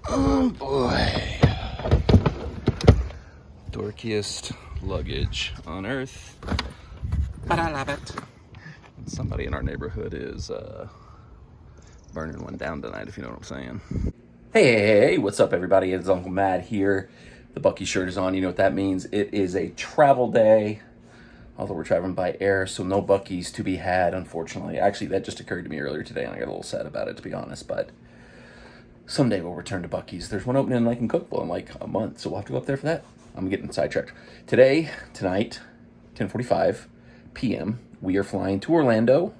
Oh boy. Dorkiest luggage on earth. But I love it. Somebody in our neighborhood is burning one down tonight, if you know what I'm saying. Hey, what's up everybody? It's Uncle Matt here. The Bucky shirt is on. You know what that means. It is a travel day. Although we're traveling by air, so no Buckies to be had, unfortunately. Actually, that just occurred to me earlier today, and I got a little sad about it, to be honest. But someday we'll return to Bucky's. There's one opening in Cookville in like a month, so we'll have to go up there for that. I'm getting sidetracked. Tonight, 10:45 p.m., we are flying to Orlando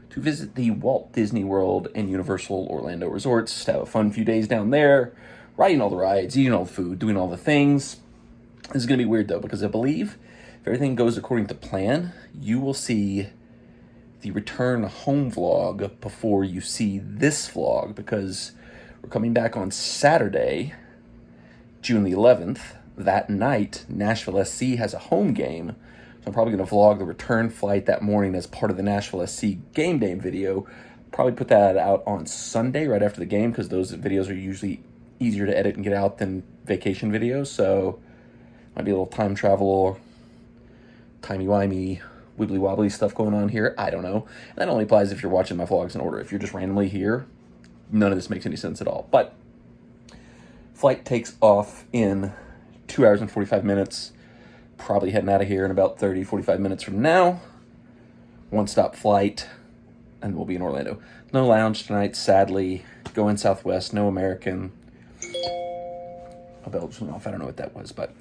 to visit the Walt Disney World and Universal Orlando resorts, to have a fun few days down there, riding all the rides, eating all the food, doing all the things. This is going to be weird, though, because I believe if everything goes according to plan, you will see the return home vlog before you see this vlog, because we're coming back on Saturday, June the 11th. That night, Nashville SC has a home game, so I'm probably going to vlog the return flight that morning as part of the Nashville SC game day video. Probably put that out on Sunday right after the game, because those videos are usually easier to edit and get out than vacation videos, so might be a little time travel or timey-wimey, wibbly-wobbly stuff going on here. I don't know. And that only applies if you're watching my vlogs in order. If you're just randomly here, none of this makes any sense at all. But flight takes off in 2 hours and 45 minutes. Probably heading out of here in about 30, 45 minutes from now. One-stop flight, and we'll be in Orlando. No lounge tonight, sadly. Going Southwest, no American. A Belgian off, I don't know what that was, but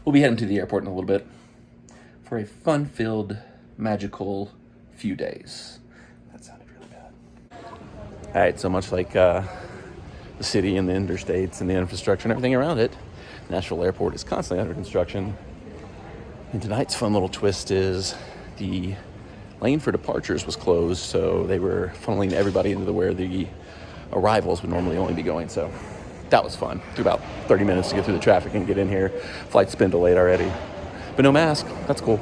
we'll be heading to the airport in a little bit for a fun-filled, magical few days. That sounded really bad. All right, so much like the city and the interstates and the infrastructure and everything around it, Nashville Airport is constantly under construction. And tonight's fun little twist is the lane for departures was closed, so they were funneling everybody into where the arrivals would normally only be going. So that was fun. Took about 30 minutes to get through the traffic and get in here. Flight's been delayed already. But no mask. That's cool.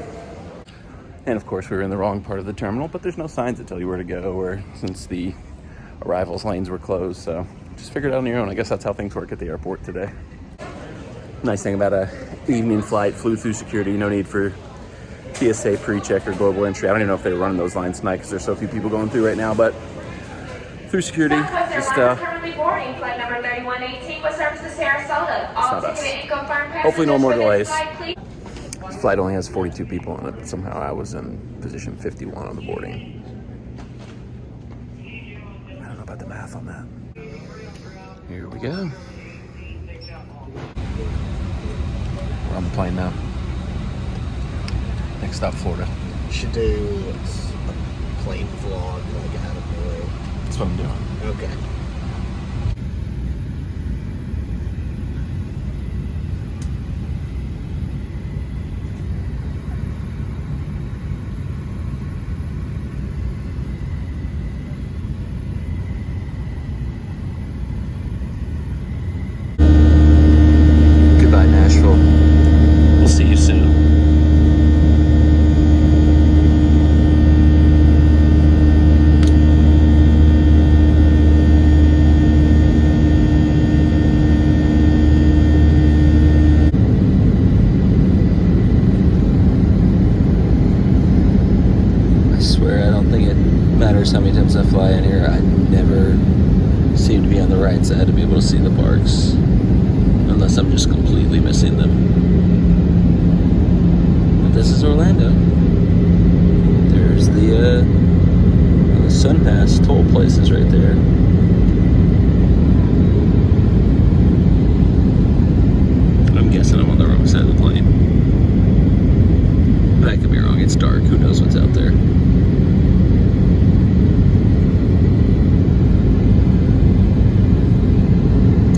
And of course, we were in the wrong part of the terminal, but there's no signs that tell you where to go, or since the arrivals lanes were closed. So just figure it out on your own. I guess that's how things work at the airport today. Nice thing about a evening flight, flew through security, no need for TSA pre-check or global entry. I don't even know if they're running those lines tonight because there's so few people going through right now, but through security, just currently boarding flight number 3118 with service to Sarasota. All ticket and confirmed passengers. Hopefully no more for this delays. flight, This flight only has 42 people on it, but somehow I was in position 51 on the boarding. I don't know about the math on that. Here we go. We're on the plane now. Next stop, Florida. Should do a plane vlog like out of the way. That's what I'm doing. Okay. Goodbye, Nashville. We'll see you soon. I swear, I don't think it matters how many times I fly in here. I never seem to be on the right side to be able to see the parks. Unless I'm just completely missing them. But this is Orlando. There's the Sun Pass toll places right there. I'm guessing I'm on the wrong side of the plane. But I could be wrong. It's dark. Who knows what's out there?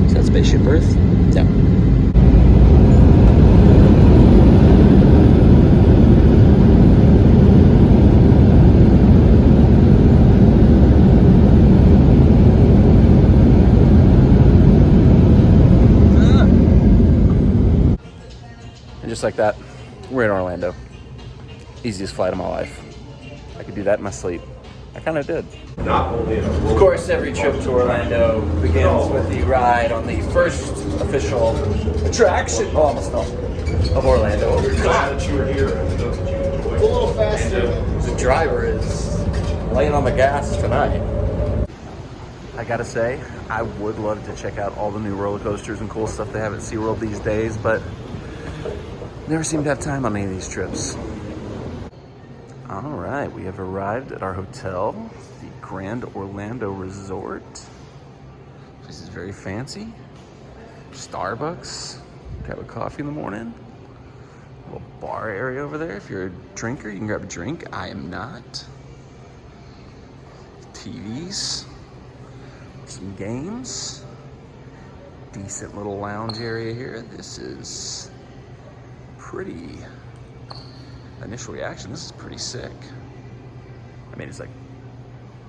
Is that Spaceship Earth? Yeah. And just like that, we're in Orlando. Easiest flight of my life. I could do that in my sleep. I kind of did. Not only in a Of course, every trip to Orlando begins with the ride on the first official attraction, oh, almost fell, of Orlando. glad that you were here and know that you enjoyed it. A little faster. The driver is laying on the gas tonight. I gotta say, I would love to check out all the new roller coasters and cool stuff they have at SeaWorld these days, but never seem to have time on any of these trips. All right, we have arrived at our hotel, the Grand Orlando Resort. This is very fancy. Starbucks, grab a coffee in the morning. A little bar area over there. If you're a drinker, you can grab a drink. I am not. TVs, some games. Decent little lounge area here. This is pretty. Initial reaction, this is pretty sick. I mean, it's like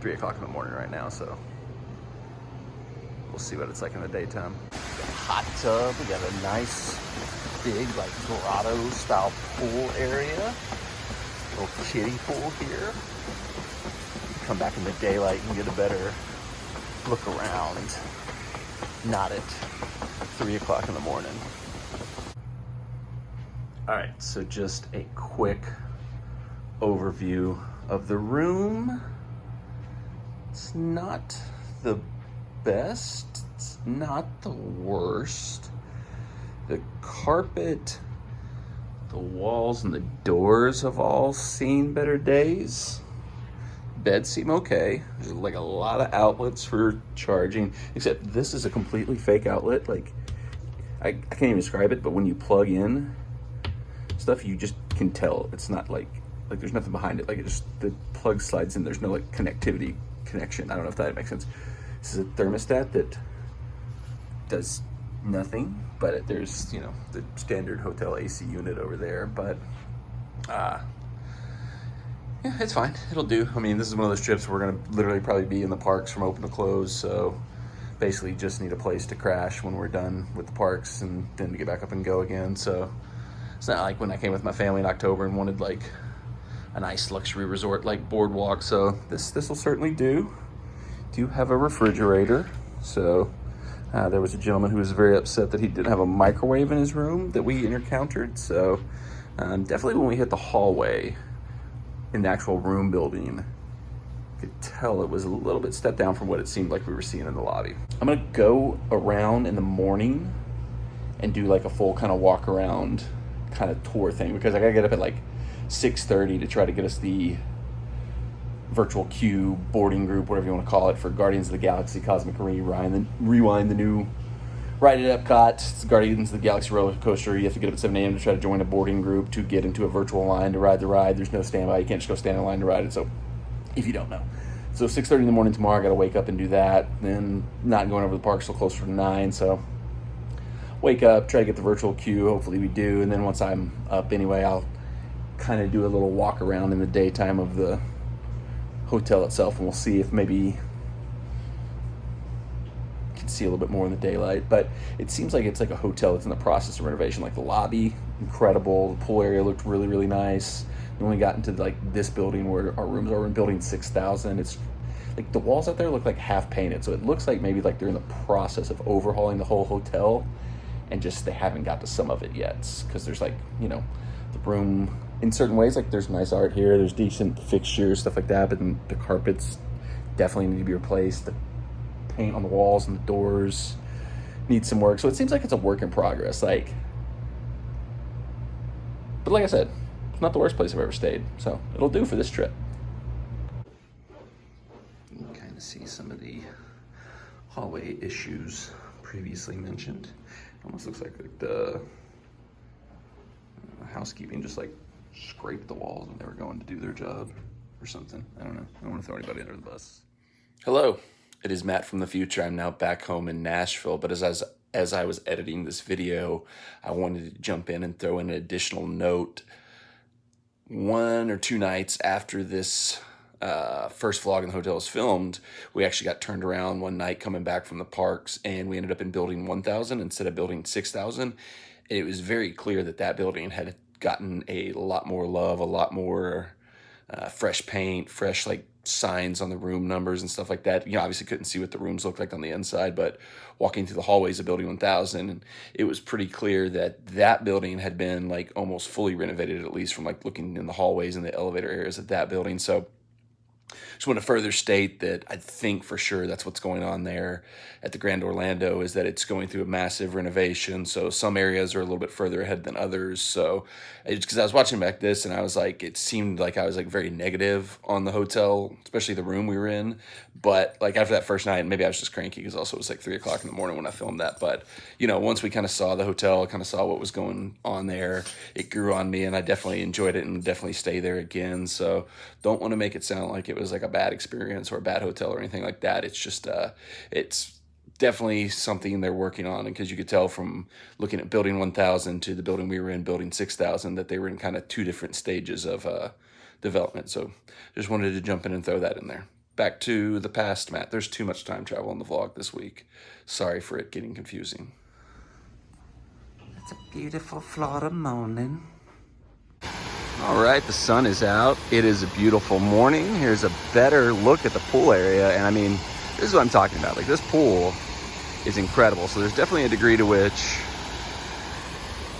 3 o'clock in the morning right now, so we'll see what it's like in the daytime. We got a hot tub, we got a nice big like grotto style pool area. Little kiddie pool here. Come back in the daylight and get a better look around. Not at 3 o'clock in the morning. All right, so just a quick overview of the room. It's not the best, it's not the worst. The carpet, the walls, and the doors have all seen better days. Beds seem okay. There's like a lot of outlets for charging, except this is a completely fake outlet. Like, I can't even describe it, but when you plug in stuff, you just can tell it's not like there's nothing behind it. Like, it just, the plug slides in, there's no like connectivity connection. I don't know if that makes sense. This is a thermostat that does nothing, but there's, you know, the standard hotel AC unit over there, but yeah, it's fine. It'll do. I mean, this is one of those trips where we're gonna literally probably be in the parks from open to close, so basically just need a place to crash when we're done with the parks and then to get back up and go again. So it's not like when I came with my family in October and wanted like a nice luxury resort like Boardwalk. So this will certainly do. Do have a refrigerator. So there was a gentleman who was very upset that he didn't have a microwave in his room that we encountered. So definitely when we hit the hallway in the actual room building, you could tell it was a little bit stepped down from what it seemed like we were seeing in the lobby. I'm gonna go around in the morning and do like a full kind of walk around kind of tour thing, because I gotta get up at like 6:30 to try to get us the virtual queue boarding group, whatever you want to call it, for Guardians of the Galaxy Cosmic Rewind, the new ride at Epcot. It's Guardians of the Galaxy roller coaster. You have to get up at 7 a.m. to try to join a boarding group to get into a virtual line to ride the ride. There's no standby. You can't just go stand in line to ride it. So if you don't know. So 6:30 in the morning tomorrow, I got to wake up and do that. Then not going over the park till closer to 9. So wake up, try to get the virtual queue. Hopefully we do. And then once I'm up anyway, I'll kind of do a little walk around in the daytime of the hotel itself, and we'll see if maybe you can see a little bit more in the daylight. But it seems like it's like a hotel that's in the process of renovation. Like the lobby, incredible. The pool area looked really, really nice. We only got into like this building where our rooms are. We're in building 6,000. It's like the walls out there look like half painted, so it looks like maybe like they're in the process of overhauling the whole hotel, and just they haven't got to some of it yet, because there's like, you know, the room in certain ways, like there's nice art here, there's decent fixtures, stuff like that, but then the carpets definitely need to be replaced. The paint on the walls and the doors need some work. So it seems like it's a work in progress. Like, but like I said, it's not the worst place I've ever stayed, so it'll do for this trip. You can kind of see some of the hallway issues previously mentioned. It almost looks like the housekeeping just like scraped the walls when they were going to do their job or something. I don't know. I don't want to throw anybody under the bus. Hello, it is Matt from the future. I'm now back home in Nashville, but as I was editing this video, I wanted to jump in and throw in an additional note. 1 or 2 nights after this first vlog in the hotel was filmed, we actually got turned around one night coming back from the parks, and we ended up in building 1,000 instead of building 6,000. And it was very clear that that building had gotten a lot more love, a lot more fresh paint, fresh like signs on the room numbers and stuff like that. You know, obviously couldn't see what the rooms looked like on the inside, but walking through the hallways of Building 1000, it was pretty clear that that building had been like almost fully renovated, at least from like looking in the hallways and the elevator areas of that building. So just want to further state that I think for sure that's what's going on there at the Grand Orlando, is that it's going through a massive renovation. So some areas are a little bit further ahead than others. So because I was watching back this and I was like, it seemed like I was like very negative on the hotel, especially the room we were in. But like after that first night, maybe I was just cranky because also it was like 3 o'clock in the morning when I filmed that. But, you know, once we kind of saw the hotel, kind of saw what was going on there, it grew on me and I definitely enjoyed it and definitely stay there again. So don't want to make it sound like it was like a bad experience or a bad hotel or anything like that. It's just, it's definitely something they're working on, because you could tell from looking at Building 1000 to the building we were in, Building 6000, that they were in kind of 2 different stages of development. So just wanted to jump in and throw that in there. Back to the past, Matt. There's too much time travel in the vlog this week. Sorry for it getting confusing. It's a beautiful Florida morning. All right, the sun is out. It is a beautiful morning. Here's a better look at the pool area. And I mean, this is what I'm talking about. Like, this pool is incredible. So there's definitely a degree to which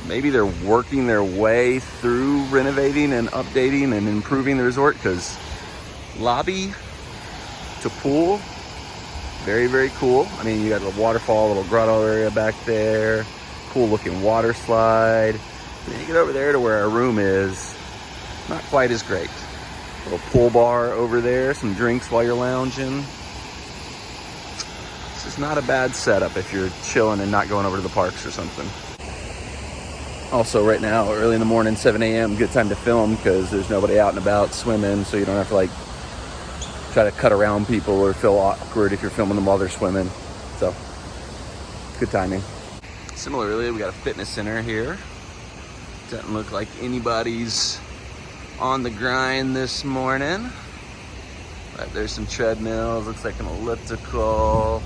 maybe they're working their way through renovating and updating and improving the resort, because lobby to pool, very, very cool. I mean, you got a waterfall, little grotto area back there, cool looking water slide. Then you get over there to where our room is, not quite as great. A little pool bar over there, some drinks while you're lounging. This is not a bad setup if you're chilling and not going over to the parks or something. Also right now, early in the morning, 7 a.m., good time to film because there's nobody out and about swimming, so you don't have to like try to cut around people or feel awkward if you're filming them while they're swimming. So, good timing. Similarly, we got a fitness center here. Doesn't look like anybody's on the grind this morning. But there's some treadmills, looks like an elliptical.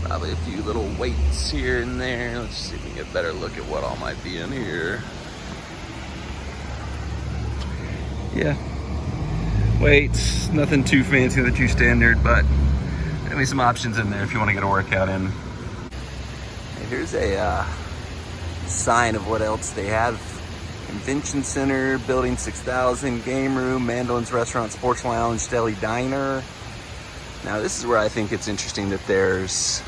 Probably a few little weights here and there. Let's see if we can get a better look at what all might be in here. Yeah. Weights, nothing too fancy, nothing too standard, but maybe some options in there if you want to get a workout in. Here's a sign of what else they have. Convention Center, Building 6000, Game Room, Mandolin's Restaurant, Sports Lounge, Deli Diner. Now this is where I think it's interesting that there's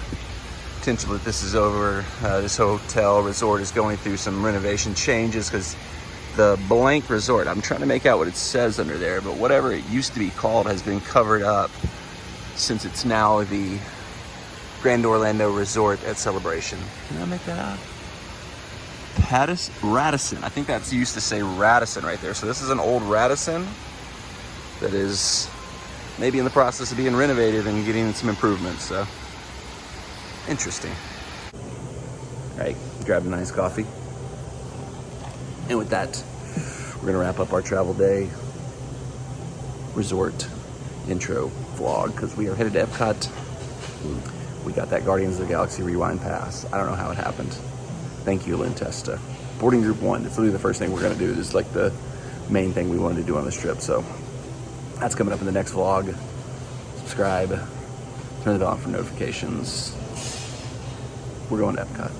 potential that this is over. This hotel resort is going through some renovation changes, because the blank resort, I'm trying to make out what it says under there, but whatever it used to be called has been covered up since it's now the Grand Orlando Resort at Celebration. Can I make that out? Radisson. I think that's used to say Radisson right there. So this is an old Radisson that is maybe in the process of being renovated and getting some improvements. So interesting. All right, grab a nice coffee. And with that, we're gonna wrap up our travel day resort intro vlog, because we are headed to Epcot. We got that Guardians of the Galaxy Rewind pass. I don't know how it happened. Thank you, Lynn Testa. Boarding group 1, it's literally the first thing we're gonna do. This is like the main thing we wanted to do on this trip. So that's coming up in the next vlog. Subscribe, turn the bell on for notifications. We're going to Epcot.